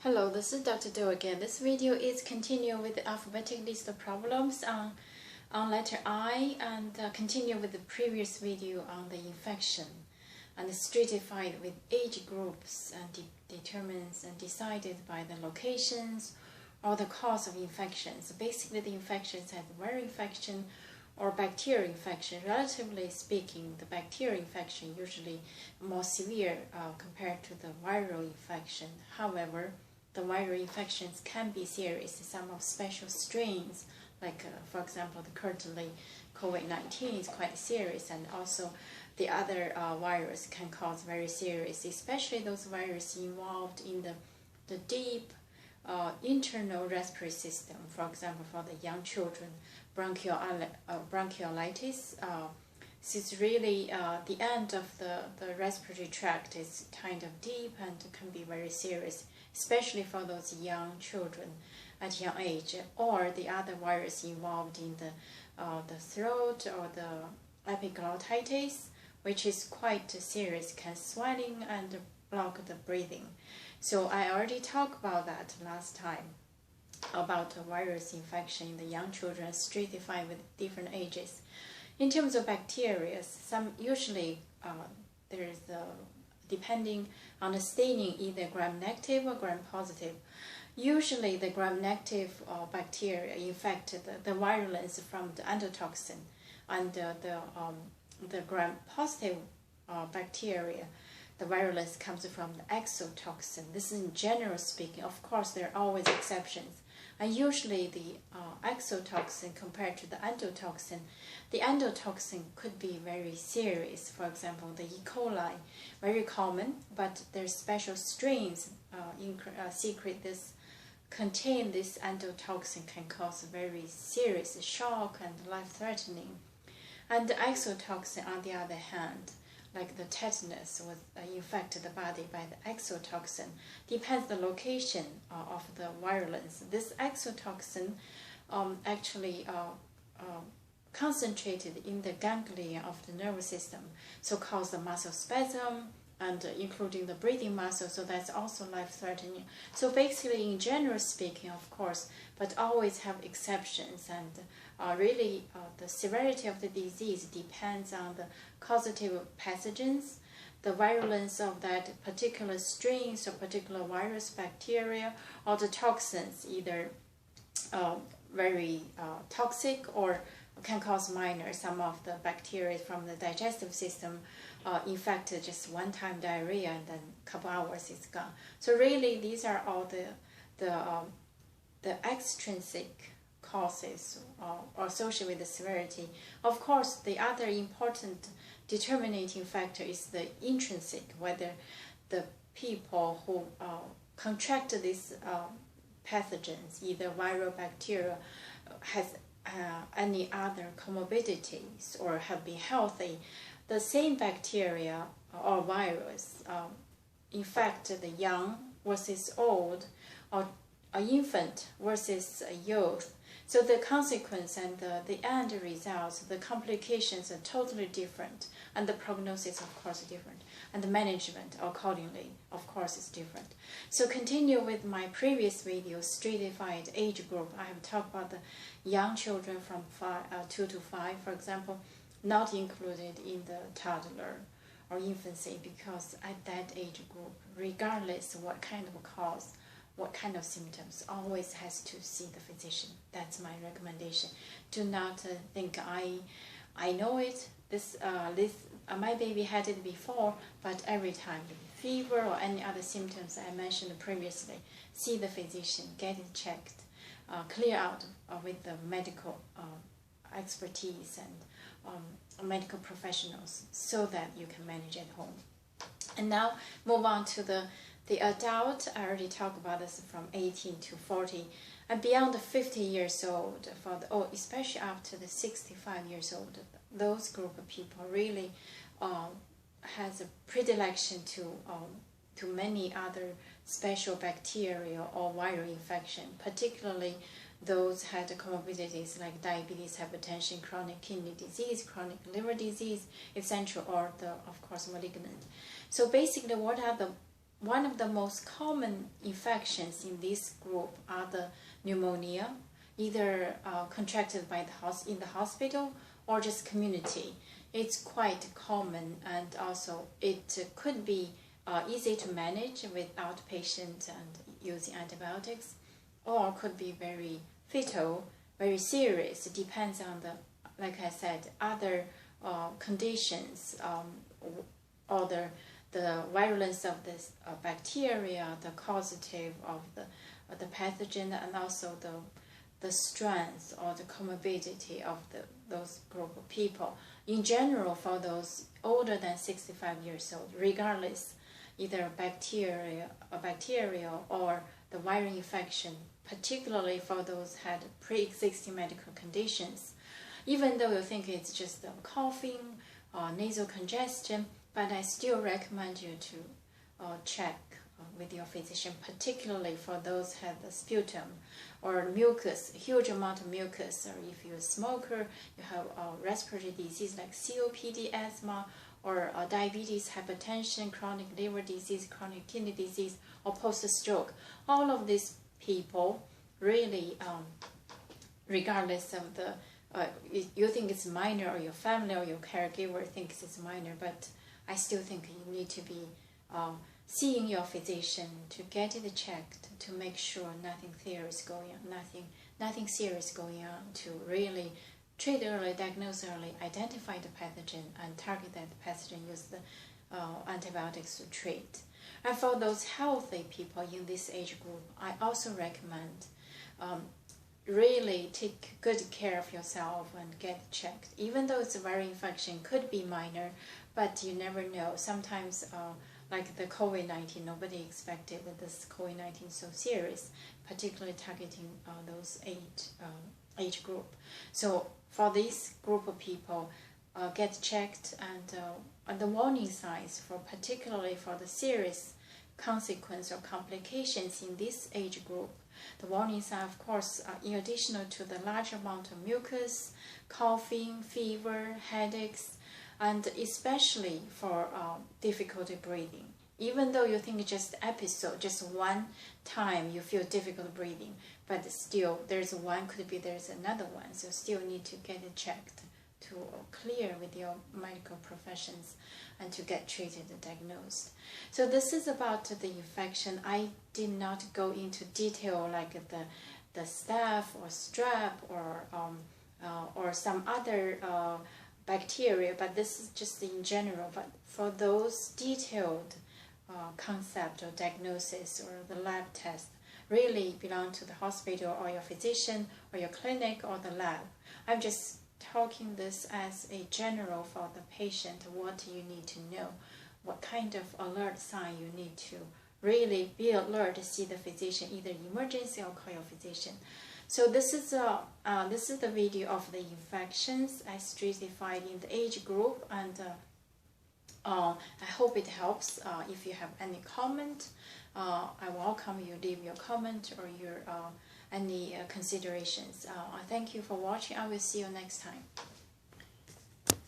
Hello, this is Dr. Do again. This video is continuing with the alphabetic list of problems on letter I and continue with the previous video on the infection and stratified with age groups and determines and decided by the locations or the cause of infections. Basically, the infections have viral infection or bacterial infection. Relatively speaking, the bacterial infection usually more severe compared to the viral infection. However, the viral infections can be serious. Some of special strains, like for example, the currently COVID-19 is quite serious, and also the other virus can cause very serious, especially those viruses involved in the deep internal respiratory system. For example, for the young children, bronchiolitis. This is really the end of the respiratory tract is kind of deep and can be very serious, especially for those young children at young age, or the other virus involved in the throat or the epiglottitis, which is quite serious, can swelling and block the breathing. So I already talked about that last time, about the virus infection in the young children stratified with different ages. In terms of bacteria, some usually there is depending on the staining, either gram-negative or gram-positive. Usually the gram-negative bacteria infect the virulence from the endotoxin, and the gram-positive bacteria, the virulence comes from the exotoxin. This is in general speaking. Of course, there are always exceptions. And usually the exotoxin compared to the endotoxin could be very serious. For example, the E. coli, very common, but there's special strains contain this endotoxin, can cause very serious shock and life-threatening. And the exotoxin, on the other hand, like the tetanus, was infect the body by the exotoxin. Depends the location of the virulence. This exotoxin actually concentrated in the ganglia of the nervous system, so cause the muscle spasm and including the breathing muscle. So that's also life-threatening. So basically, in general speaking, of course, but always have exceptions, and really the severity of the disease depends on the causative pathogens, the virulence of that particular strains or particular virus, bacteria, or the toxins, either very toxic or can cause minor. Some of the bacteria from the digestive system infected just one-time diarrhea, and then a couple hours it's gone. So really, these are all the extrinsic causes associated with the severity. Of course, the other important determining factor is the intrinsic, whether the people who contract these pathogens, either viral, bacteria, has any other comorbidities or have been healthy. The same bacteria or virus infect the young versus old, or an infant versus a youth. So the consequence and the end results, the complications are totally different, and the prognosis, of course, is different, and the management accordingly, of course, is different. So continue with my previous video, stratified age group. I have talked about the young children from 2 to 5, for example, not included in the toddler or infancy, because at that age group, regardless of what kind of cause, what kind of symptoms, always has to see the physician. That's my recommendation. Do not think I know it. My baby had it before, but every time fever or any other symptoms I mentioned previously, see the physician, get it checked, clear out with the medical expertise and medical professionals, so that you can manage at home. And now move on to the adult. I already talked about this from 18 to 40, and beyond 50 years old, especially after the 65 years old, those group of people really has a predilection to many other special bacteria or viral infection, particularly those had comorbidities like diabetes, hypertension, chronic kidney disease, chronic liver disease, etc., or of course, malignant. So basically, what are the one of the most common infections in this group are the pneumonia, either contracted by in the hospital or just community. It's quite common, and also it could be easy to manage with outpatient and using antibiotics, or could be very fatal, very serious. It depends on the, like I said, other conditions, or the virulence of this bacteria, the causative of the pathogen, and also the strength or the comorbidity of those group of people. In general, for those older than 65 years old, regardless, either bacterial or the viral infection, particularly for those had pre-existing medical conditions, even though you think it's just coughing or nasal congestion, but I still recommend you to check with your physician, particularly for those who have the sputum or mucus, huge amount of mucus, or if you're a smoker, you have respiratory disease like COPD, asthma, or diabetes, hypertension, chronic liver disease, chronic kidney disease, or post-stroke. All of these people really, regardless of the, you think it's minor, or your family or your caregiver thinks it's minor, but I still think you need to be seeing your physician to get it checked, to make sure nothing serious going on, nothing serious going on, to really treat early, diagnose early, identify the pathogen, and target that pathogen, use the antibiotics to treat. And for those healthy people in this age group, I also recommend really take good care of yourself and get checked. Even though it's a viral infection, could be minor, but you never know. Sometimes, like the COVID-19, nobody expected that this COVID-19 so serious, particularly targeting those age group. So for this group of people, get checked, and the warning signs for particularly for the serious consequence or complications in this age group. The warning signs, of course, in addition to the large amount of mucus, coughing, fever, headaches, and especially for difficulty breathing. Even though you think just episode, just one time you feel difficult breathing, but still there's another one, so still need to get it checked to clear with your medical professions and to get treated and diagnosed. So this is about the infection. I did not go into detail like the staph or strep or some other bacteria, but this is just in general. But for those detailed concept or diagnosis or the lab test, really belong to the hospital or your physician or your clinic or the lab. I'm just talking this as a general for the patient, what you need to know, what kind of alert sign you need to really be alert to see the physician, either emergency or call your physician. So this is the video of the infections as stratified in the age group, and I hope it helps. If you have any comment, I welcome you leave your comment or your any considerations. Thank you for watching. I will see you next time.